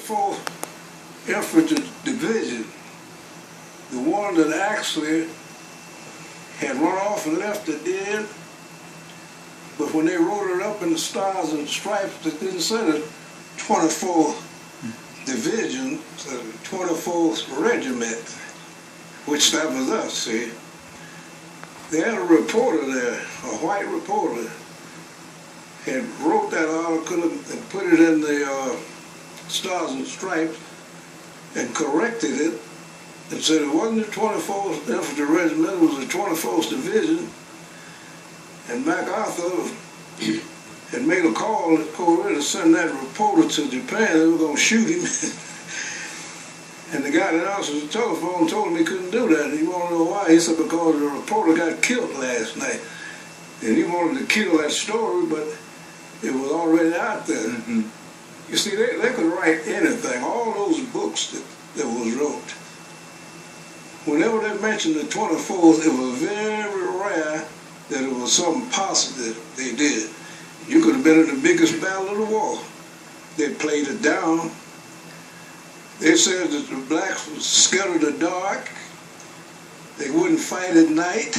24th Infantry Division, the one that actually had run off and left it dead, but when they wrote it up in the Stars and Stripes, it didn't say the 24th Division, it said the 24th Regiment, which that was us, see. They had a reporter there, a white reporter, had wrote that article and put it in the Stars and Stripes and corrected it and said it wasn't the 24th Infantry Regiment, it was the 24th Division. And MacArthur had made a call at Korea to send that reporter to Japan. They were going to shoot him. And the guy that answered the telephone told him he couldn't do that. He wanted to know why. He said because the reporter got killed last night. And he wanted to kill that story, but it was already out there. Mm-hmm. You see, they could write anything. All those books that was wrote. Whenever they mentioned the 24th, it was very rare that it was something positive they did. You could have been in the biggest battle of the war. They played it down. They said that the blacks were scared of the dark. They wouldn't fight at night.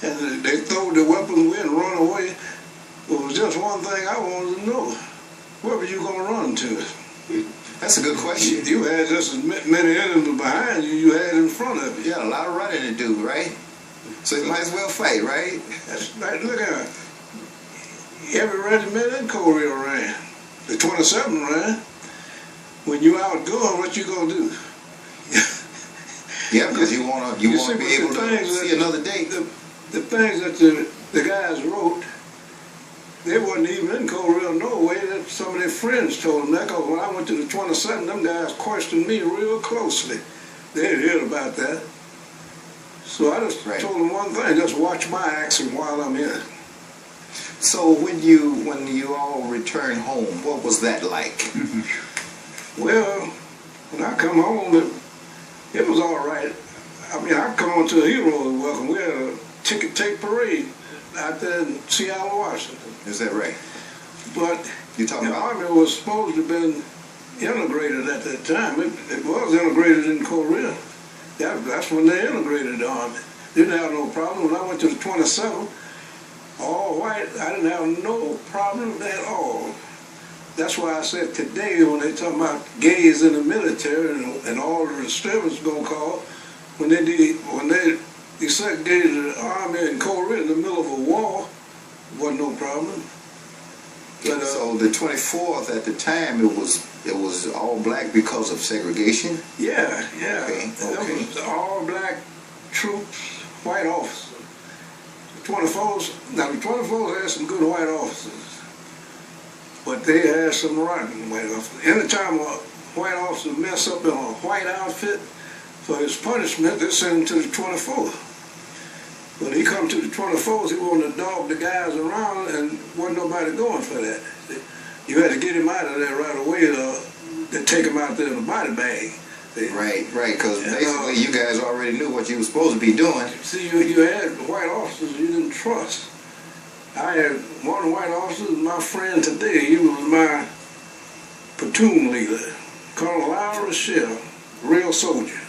And they throw their weapons away and run away. It was just one thing I wanted to know. Where were you going to run to? That's a good question. You had just as many enemies behind you had in front of you. You had a lot of running to do, right? So you might as well fight, right? That's right. Look at it. Every regiment in Korea ran. The 27 ran. When you outgoing, what you gonna do? Yeah, because you wanna be able to see another day. The things that the guys wrote, they wasn't even in Korea, Norway. That some of their friends told them that, because when I went to the 27, them guys questioned me real closely. They had heard about that. So I just told them one thing, just watch my action while I'm here. So when you all returned home, what was that like? Well, when I come home, it was all right. I mean, I come on to a hero's welcome. We had a ticket tape parade out there in Seattle, Washington. Is that right? But the Army was supposed to have been integrated at that time. It was integrated in Korea. That's when they integrated the Army. Didn't have no problem. When I went to the 27, all white, I didn't have no problem at all. That's why I said today, when they talk about gays in the military and all the disturbance going to cause, when they desegregated the Army in Korea in the middle of a war, wasn't no problem. But, so the 24th at the time, it was all black because of segregation? Yeah. Okay. It was all black troops, white officers. The 24th had some good white officers. But they had some rotten white officers. Anytime a white officer mess up in a white outfit, for his punishment, they send him to the 24th. When he come to the 24th, he wanted to dog the guys around, and wasn't nobody going for that. You had to get him out of there right away to take him out there in a body bag. Right, because basically you guys already knew what you were supposed to be doing. See, you had white officers you didn't trust. I had one white officer, my friend today. He was my platoon leader, Colonel Ira Rochelle, real soldier.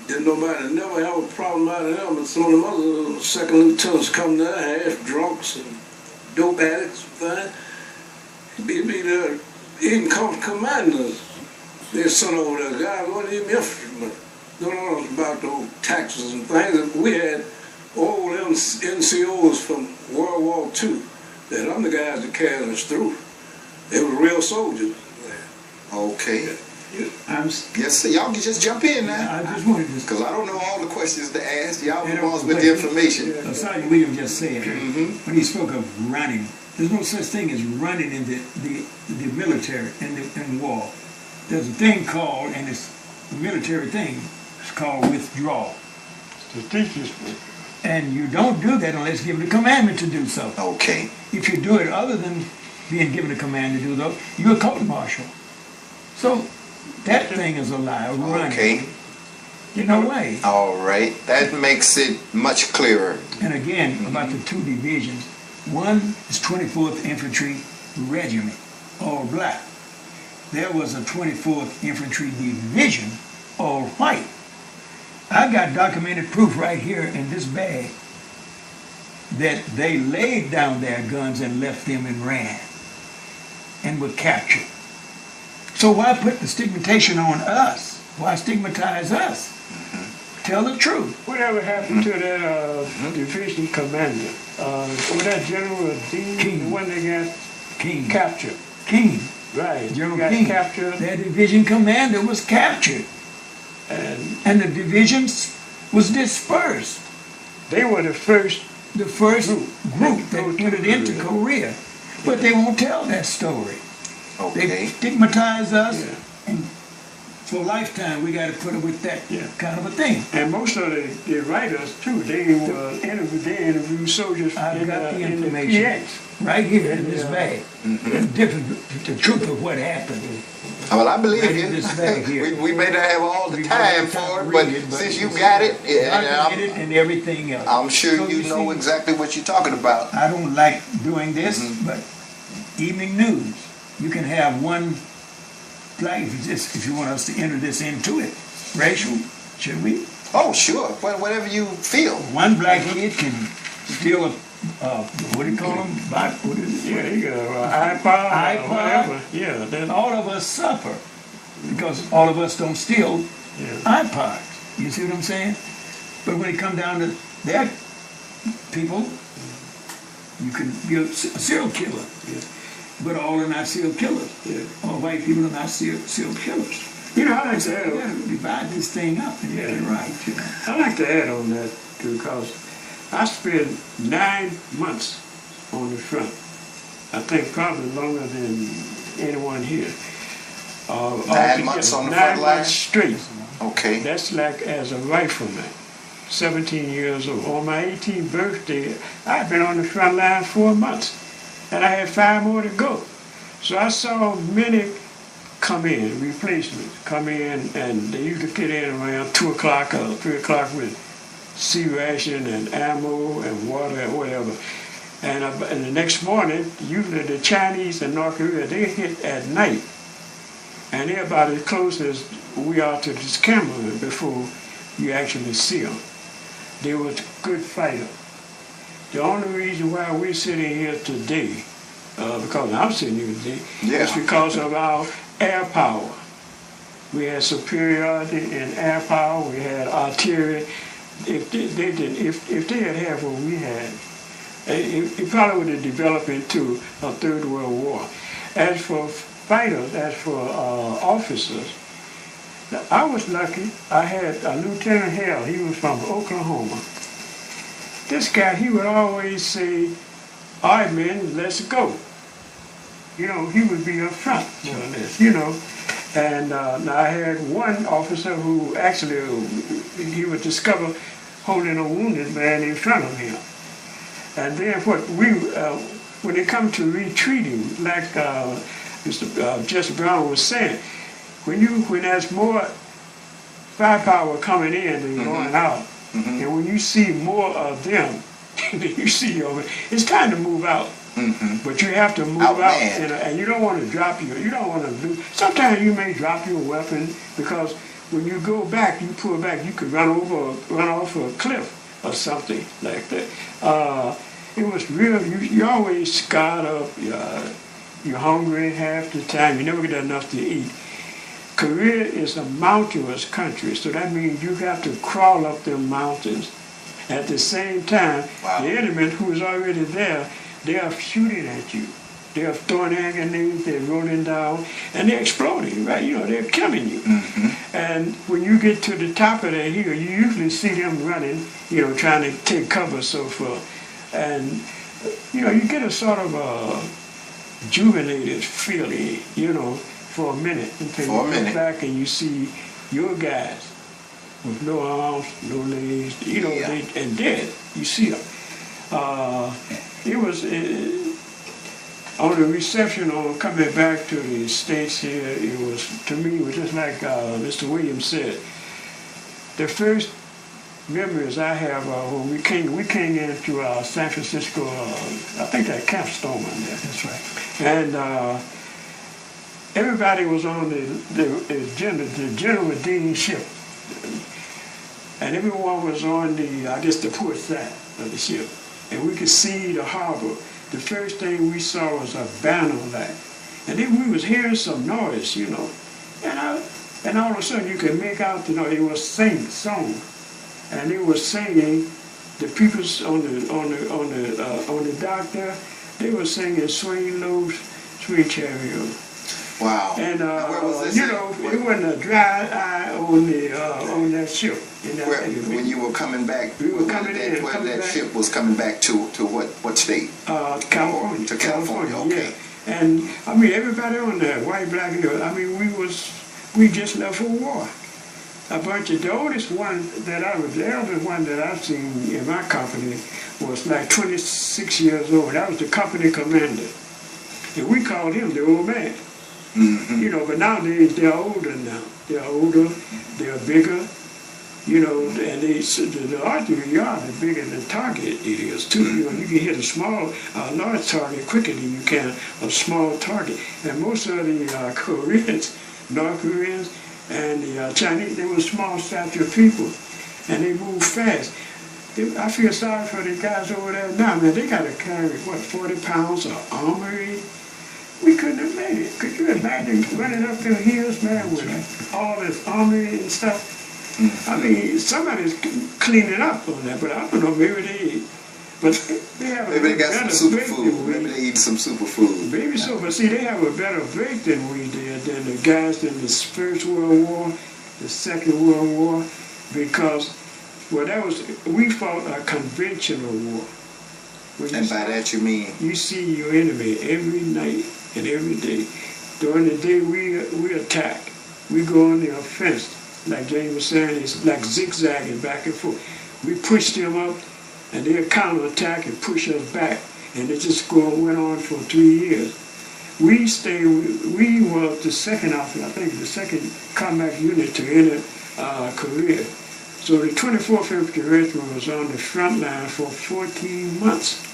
Didn't nobody never have a problem out of him, but some of them other second lieutenants come there, half drunks and dope addicts and things. He'd be there, even commanders. They sent over there, guys wasn't even infantrymen. Don't know about those taxes and things. We had old NCOs from World War II that I'm the guys that carried us through. They were real soldiers. Okay. Yes, sir. Y'all can just jump in now. I just wanted to... Because I don't know all the questions to ask. Y'all the ones with the information. Sergeant Williams just said, when he spoke of running, there's no such thing as running in the military, in war. There's a thing called, and it's a military thing, it's called withdrawal. And you don't do that unless given the commandment to do so. Okay. If you do it other than being given a command to do so, you're a court-martial. So that thing is a lie, running. Okay. Get no way. All right. That makes it much clearer. And again, about the two divisions. One is 24th Infantry Regiment, all black. there was a 24th Infantry Division, all white. I got documented proof right here in this bag that they laid down their guns and left them and ran and were captured. So why put the stigmatization on us? Why stigmatize us? Tell the truth. Whatever happened to that division commander? Was that General Dean, King. the one that got King. captured? King. Right. General got King. captured. Their division commander was captured. And the divisions was dispersed. They were the first Group that entered into Korea. But they won't tell that story. They Okay. stigmatize us, Yeah. and for a lifetime we got to put up with that Yeah. kind of a thing. And most of the writers too, they interviewed soldiers I've got the in information PX. right here in this Yeah. bag. The truth of what happened. Well, I believe Right you. in this bag here. we may not have all the We time may not for it, read but it, but since you it's got it, yeah, documented and everything else. I'm sure So you know see, exactly what you're talking about. I don't like doing this, but evening news, you can have one flag if you want us to enter this into it. Racial, should we? Oh, sure. Whatever you feel. One black kid can steal a what do you call them? What is it? Yeah, you got an iPod, iPod. or whatever. Yeah, that, All of us suffer because all of us don't steal yeah. iPods. You see what I'm saying? But when it comes down to their people, you can be a serial killer. Yeah. But all are not serial killers. Yeah. All white people are not serial killers. You know, I like So to we add, got to divide this thing up and get it right. You know? I like to add on that too, because I spent 9 months on the front. I think probably longer than anyone here. 9 months on the front 9 line? months straight. Okay. That's like as a rifleman, 17 years old. On my 18th birthday, I'd been on the front line 4 months, and I had 5 more to go. So I saw many come in, replacements, come in, and they used to get in around 2 o'clock or 3 o'clock with sea ration and ammo and water and whatever. And the next morning, usually the Chinese and North Korea, they hit at night. And they're about as close as we are to this camera before you actually see them. They were good fighters. The only reason why we're sitting here today, because I'm sitting here today, is because of our air power. We had superiority in air power. We had artillery. If they had had what we had, it probably would have developed into a Third World War. As for fighters, as for officers, I was lucky. I had a Lieutenant Hale. He was from Oklahoma. This guy, he would always say, "All right, men, let's go." You know, he would be up front, more or less, you know. And now I had one officer who actually, he would discover holding a wounded man in front of him. And then when it comes to retreating, like Mr. Jesse Brown was saying, when there's more firepower coming in than going out, and when you see more of them than you see of it, it's time to move out. But you have to move out, and you don't want to drop you don't want to lose. Sometimes you may drop your weapon because when you go back, you pull back, you could run off a cliff or something like that. It was real. You always scarred up. You're hungry half the time. You never get enough to eat. Korea is a mountainous country, so that means you have to crawl up them mountains. At the same time, the enemy who is already there, they are shooting at you. They are throwing hand grenades, they're rolling down, and they're exploding, right? You know, they're killing you. And when you get to the top of that hill, you usually see them running, you know, trying to take cover, so forth. And, you know, you get a sort of a jubilated feeling, you know, for a minute until you look back and you see your guys with no arms, no legs, you know, and dead. You see them. It was on the reception on coming back to the States here, it was, to me, it was just like Mr. Williams said. The first memories I have when we came into San Francisco, I think that Camp Stoneman there. That's right. And everybody was on the General Dean ship. And everyone was on I guess the port side of the ship. And we could see the harbor. The first thing we saw was a banner light. And then we was hearing some noise, you know. And all of a sudden you could make out, you know, it was song. And they were singing, the people on the dock there, they were singing Swing Low, Sweet Chariot. Wow. And where was this you know, it wasn't a dry eye on that ship. When you were coming back, we were coming in. Where that ship was coming back to what state? California. To California. Okay. Yeah. And I mean, everybody on there, white, black, and I mean, we just left for war. A bunch of the oldest one the eldest one that I've seen in my company was like 26 years old. That was the company commander. And we called him the old man. Mm-hmm. You know, but nowadays they're older now. They're older, they're bigger, you know, and the artillery are the bigger the target it is too. You know, you can hit a large target quicker than you can a small target. And most of the Koreans, North Koreans, and the Chinese, they were small statured people, and they move fast. I feel sorry for the guys over there now, man. They got to carry, 40 pounds of armory? We couldn't have made it. Could you imagine running up the hills, man, with all this armory and stuff? I mean, somebody's cleaning up on that, but I don't know, maybe they have maybe they got some superfood. Maybe they eat some superfood. Maybe so, but see, they have a better break than we did, than the guys in the First World War, the Second World War, because, well, we fought a conventional war. And by that you mean? You see your enemy every night and every day. During the day we attack. We go on the offense. Like James was saying, it's like zigzagging back and forth. We push them up and they'll counterattack and push us back. And it just went on for 3 years. We were the second combat unit to enter Korea. So the 24th Infantry Regiment was on the front line for 14 months.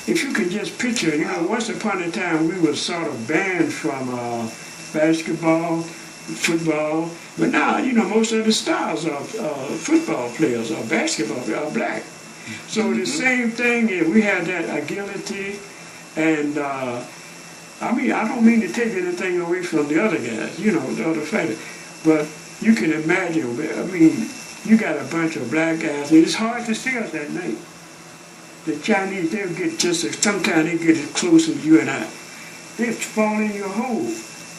If you can just picture, you know, once upon a time we were sort of banned from basketball, football, but now, you know, most of the stars of football players or basketball players are black. So the same thing, we had that agility, and I mean, I don't mean to take anything away from the other guys, you know, the other fighters, but you can imagine, I mean, you got a bunch of black guys, and it's hard to see us at night. The Chinese, they'll get sometimes they get as close as you and I. They'll fall in your hole.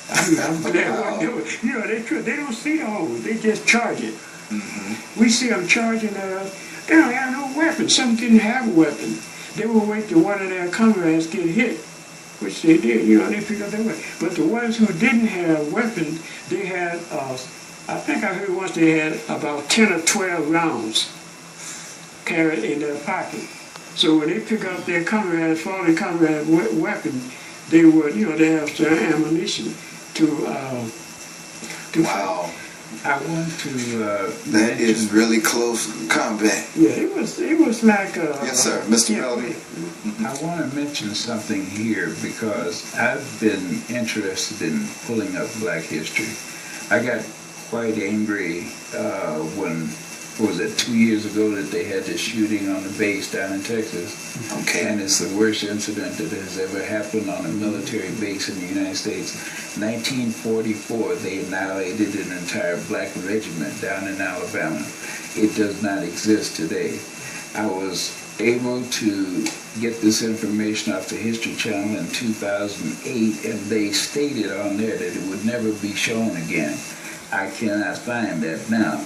I mean, I'm glad. You know, they don't see the hole, they just charge it. Mm-hmm. We see them charging us. They don't have no weapon. Some didn't have a weapon. They would wait till one of their comrades get hit, which they did, you know, they picked up their weapon. But the ones who didn't have weapons, they had, I think I heard once they had about 10 or 12 rounds carried in their pocket. So when they pick up their fallen comrade weapon, they would, you know, they have some ammunition to wow. I want to. That is really close combat. Yeah, it was like. Yes, sir, Mr. Melody. I want to mention something here because I've been interested in pulling up Black history. I got quite angry when. Was it 2 years ago that they had this shooting on the base down in Texas? Okay. And it's the worst incident that has ever happened on a military base in the United States. 1944, they annihilated an entire black regiment down in Alabama. It does not exist today. I was able to get this information off the History Channel in 2008, and they stated on there that it would never be shown again. I cannot find that now.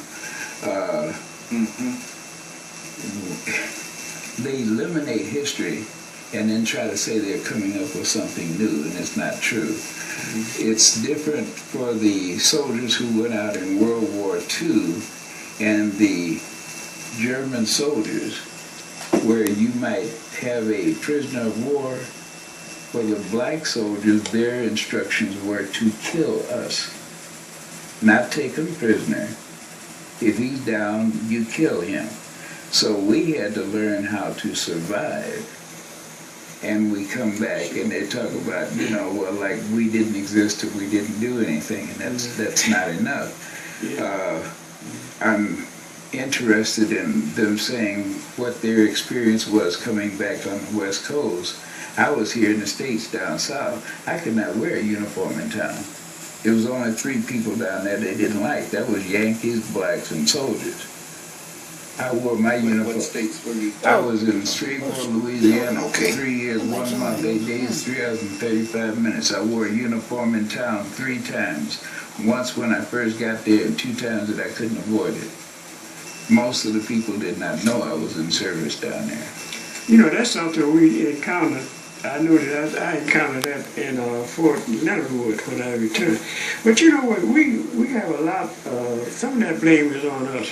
They eliminate history and then try to say they're coming up with something new, and it's not true. It's different for the soldiers who went out in World War II and the German soldiers, where you might have a prisoner of war. For the black soldiers, their instructions were to kill us, not take him prisoner. If he's down, you kill him. So we had to learn how to survive. and we come back and they talk about, you know, well, like we didn't exist or we didn't do anything, and that's not enough. I'm interested in them saying what their experience was coming back on the West Coast. I was here in the States down south. I could not wear a uniform in town. There was only 3 people down there they didn't like. That was Yankees, blacks, and soldiers. I wore my uniform. What states were you? I was in Shreveport, Louisiana for Okay. 3 years, 1 month, 8 days, 3 hours and 35 minutes. I wore a uniform in town 3 times. Once when I first got there, and 2 times that I couldn't avoid it. Most of the people did not know I was in service down there. You know, that's something we encountered. I know that I encountered that in Fort Leonard Wood when I returned. But you know what, we have a lot, some of that blame is on us.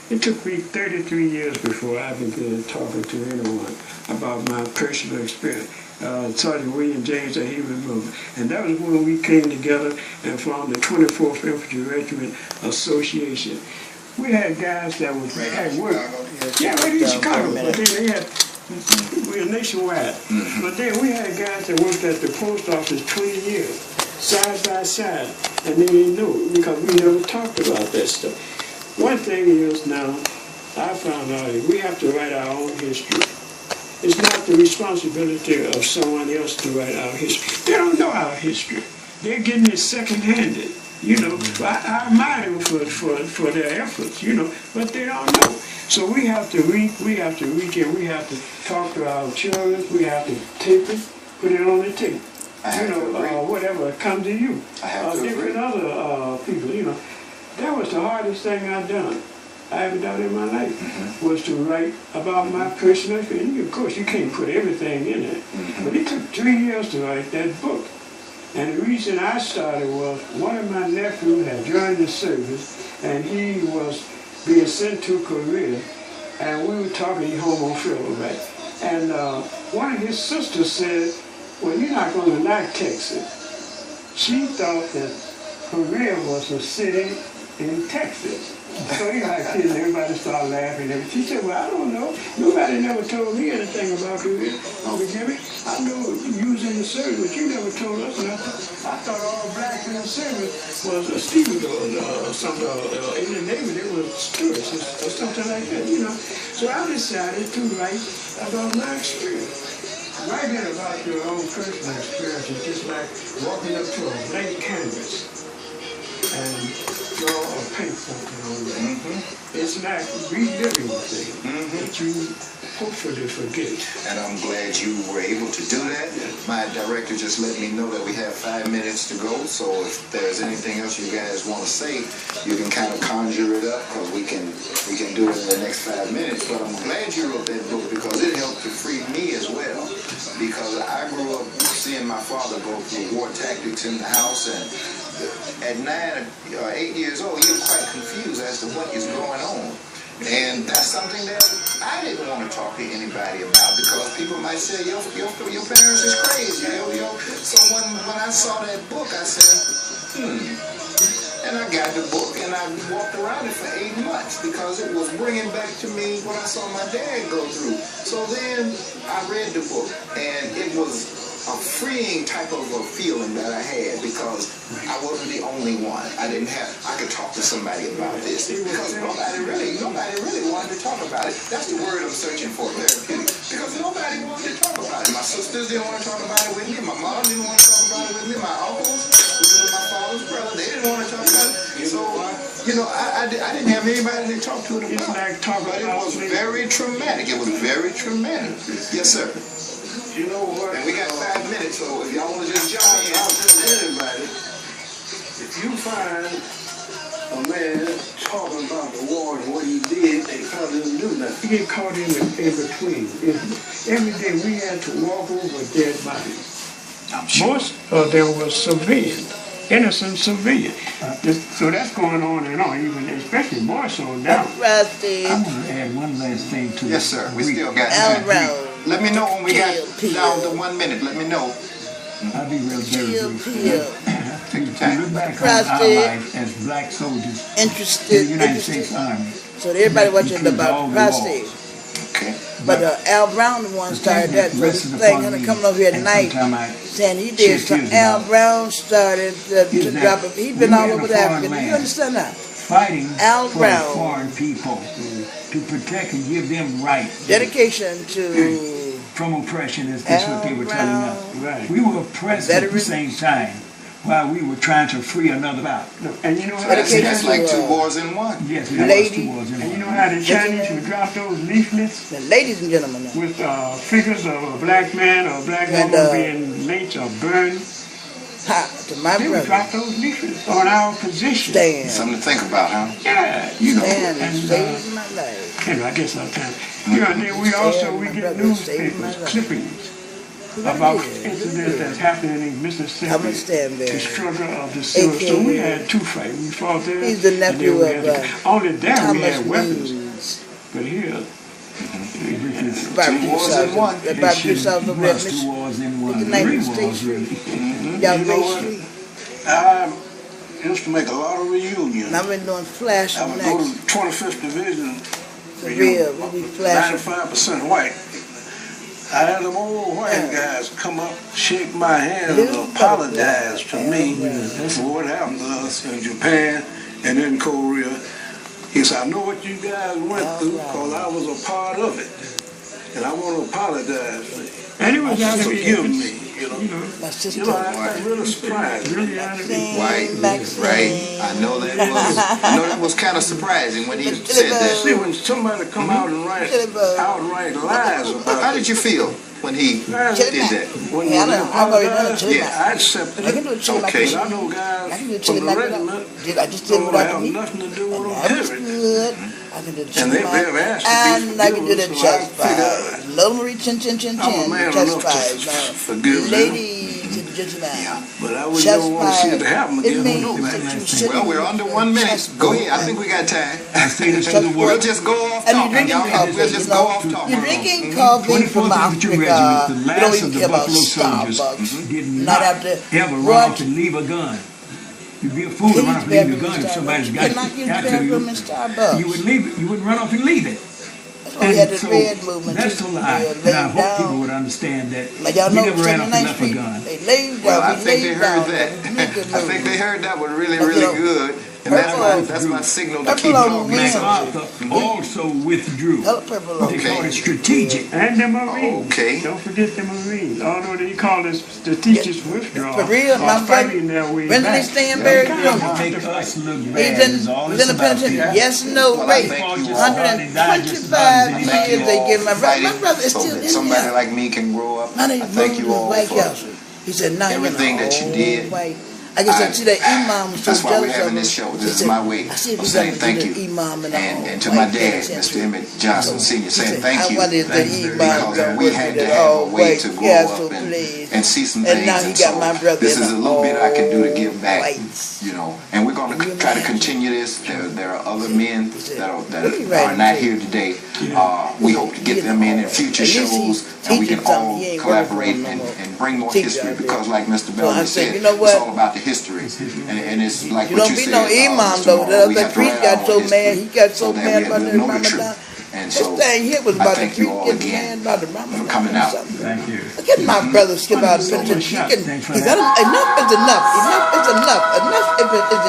It took me 33 years before I began talking to anyone about my personal experience. Sergeant William James that he remembered. And that was when we came together and formed the 24th Infantry Regiment Association. We had guys that was at work. Yeah, right in Chicago. But then they had, we were nationwide. But then we had guys that worked at the post office 20 years, side by side. And they didn't know because we never talked about that stuff. One thing is now, I found out that we have to write our own history. It's not the responsibility of someone else to write our history. They don't know our history. They're getting it second-handed. You know, I admire them for their efforts, you know, but they don't know. So we have to reach in, we have to talk to our children, we have to tape it, put it on the tape. You know, whatever comes to you. Different other people, you know. That was the hardest thing I've done. I ever done in my life, was to write about my personal experience. Of course, you can't put everything in it, but it took 3 years to write that book. And the reason I started was one of my nephews had joined the service, and he was being sent to Korea, and we were talking, he home on federal right. And one of his sisters said, well, you're not going to like Texas. She thought that Korea was a city in Texas. So you know, kids, everybody started laughing. And she said, well, I don't know. Nobody never told me anything about Korea. Uncle Jimmy, I know you was in the service, but you never told us nothing. I thought all blacks in the service was a stevedore or something. In the Navy, they were stewards or something like that, you know. So I decided to write about my experience. Writing about your own personal experience is just like walking up to a blank canvas and draw or paint something on there. It's like reliving things that you hopefully forget. And I'm glad you were able to do that. My director just let me know that we have 5 minutes to go, so if there's anything else you guys want to say, you can kind of conjure it up, because we can do it in the next 5 minutes. But I'm glad you wrote that book, because it helped to free me as well. Because I grew up seeing my father go through war tactics in the house, and at 9 or 8 years old, you're quite confused as to what is going on. And that's something that I didn't want to talk to anybody about, because people might say, your parents is crazy. So when I saw that book, I said, And I got the book, and I walked around it for 8 months, because it was bringing back to me what I saw my dad go through. So then I read the book, and it was a freeing type of a feeling that I had, because I wasn't the only one. I could talk to somebody about this, because nobody really wanted to talk about it. That's the word I'm searching for, therapeutic, because nobody wanted to talk about it. My sisters didn't want to talk about it with me. My mom didn't want to talk about it with me. My uncles, my father's brother, they didn't want to talk about it. So, you know, I didn't have anybody to talk to it about. But it was very traumatic. It was very traumatic. Yes, sir. You know what? And we got 5 minutes, so if y'all want to just jump in. I'll tell anybody, if you find a man talking about the war and what he did, they probably didn't do nothing. We get caught in between. Every day we had to walk over dead bodies. I'm sure. Most of them were civilians, innocent civilians. So that's going on and on, even especially more so now. I want to add one last thing to Yes, sir. We still got time. Let me know when we got down to 1 minute. Let me know. I'll be real brief. To look back on our life as black soldiers in the United States Army. So everybody watching about prostate. Okay. But Al Brown the one started that. So this thing coming over here at night, saying he did something. Al Brown started to drop it. He's been all over Africa. Do you understand that? Fighting Al for Brown. foreign people to protect and give them rights. Dedication to From oppression is what they were telling us. Right. We were oppressed at the same time while we were trying to free another out. And you know how That's like 2 wars in 1. Yes, Lady. was 2 wars in and you one. know how the Chinese would drop those leaflets ladies and gentlemen. Now. with figures of a black man or a black And, woman being lynched or burned. To my They would drop brother. those leaflets on our position. Stand. Something to think about, huh? Yeah, you know. Stand and And saved my life. I guess I'll tell you. You know, and then we also my get brother saved my newspapers, life. clippings Right about here. incidents that's happening in I'm a Mississippi. Stanberry. The struggle of the Civil. So we had 2 fights. We fought there. He's the and then nephew we of had the- only there we Thomas had weapons. Means. But here, Barbecue 2 wars sauce. in 1. The barbecue sauce over there. Was 2 wars in Look one. at 3 State wars, Street. really. Y'all You know Bay what? Street. I used to make a lot of reunions. And I've been doing flash I on would go to next. 25th Division. For real. We be flashing. 95% white. I had them old white guys come up, shake my hand, Little and apologize to butterfly. me Yeah. for what happened to us in Japan and in Korea. He said, I know what you guys went through because I was a part of it. And I want to apologize. and it was out of Forgive the me, you know. My sister. You know, I'm really surprised. really out of the Right, Maxine. right. I know that was kind of surprising when he said that. See, when somebody come out and write outright lies about How did you feel when he did that? when Yeah, I you know. I've already done a apologize, chili Yeah. mac. I accept I can it. do a chili mac. Okay. But I know I can do guys a from chili the mac. regiment I just did don't without the have meat. nothing to do with them That was period. good. I can do the And chili they've mac. asked to be And I can do the forgiven, so I chest fries. figure Little Marie chin chin chin I'm a chin. man Chest enough to fries. forgive them. Ladies and gentlemen. Yeah. But I would Chest never want to see it fries. happen It again. means No, that man. you sit Well, we're under 1 minute. chest Go ahead. I think we got time. I say this to the We'll world. just go off And you're talking, drinking y'all. coffee, We'll just you go know. off talking. You're drinking coffee from 24th Infantry Africa. Regiment, the You don't last even of the care about Buffalo soldiers, Starbucks. did Not not after ever run what? off and leave a gun. You'd be a fool to run off and leave your gun if somebody's got You're not it using after bedroom in you. Starbucks. You would leave it. You wouldn't run off and leave it. That's why we had the so red movement. that's too. a lie. They And I laid hope people down. would understand that Like y'all we know, never ran off and 79th left a Street, gun. they laid Well, down. I think they heard that. Nigga I think they heard that one really, But, you really know, good. And that's purple- my signal to purple keep on talking. the wings. MacArthur also withdrew. Color purple. They Okay. called it strategic. And the Marines. Okay. Don't forget the Marines. Although they call it strategic withdrawal. For real, or my brother, fighting their way Renzelee back. Stanberry, Yeah, you know, Make us look he's bad in, is all he's it's in the about. penitentiary. Yes, no, Well, I rape. thank you all. 125 years they give my brother. My brother is so still that in somebody there. like me can grow up. My I name thank you all for Whitecastle. He said, "Now everything that you did. White. I guess I see that imam was so That's why we're jealous of having him. this show. He This is said, my way I see if of he's saying gonna thank do you. the imam in the And to my white dad, penitentiary. Mr. Emmett Johnson Sr., He saying said, thank I you. wonder if that imam Because we had to at have a all way white to grow castle up place. and see some And things. now he got my brother this in is a an little bit I can do to all give back. whites. You know, and we're going to try to continue this. There are other men that He are right not too. here today. We hope to get them in future At least he shows, and we can teaching something. all He ain't collaborate working for him no more. and bring more Teach history. out there. Because, like Mr. So I Bellamy said, said, you know it's what? all about the history, and it's like You what don't you be said. no imam Mr. though. Moore, The we other have to priest write got our so history mad. He got so that mad we about will the know the truth. Ramadan. And This so thing here was I about the thank you priest all getting again mad about the Ramadan. for coming out. Thank you. Look at my brother skip out the So much penitentiary. shot. He can, Thanks for he's that. enough is enough. Enough is enough. Enough is enough.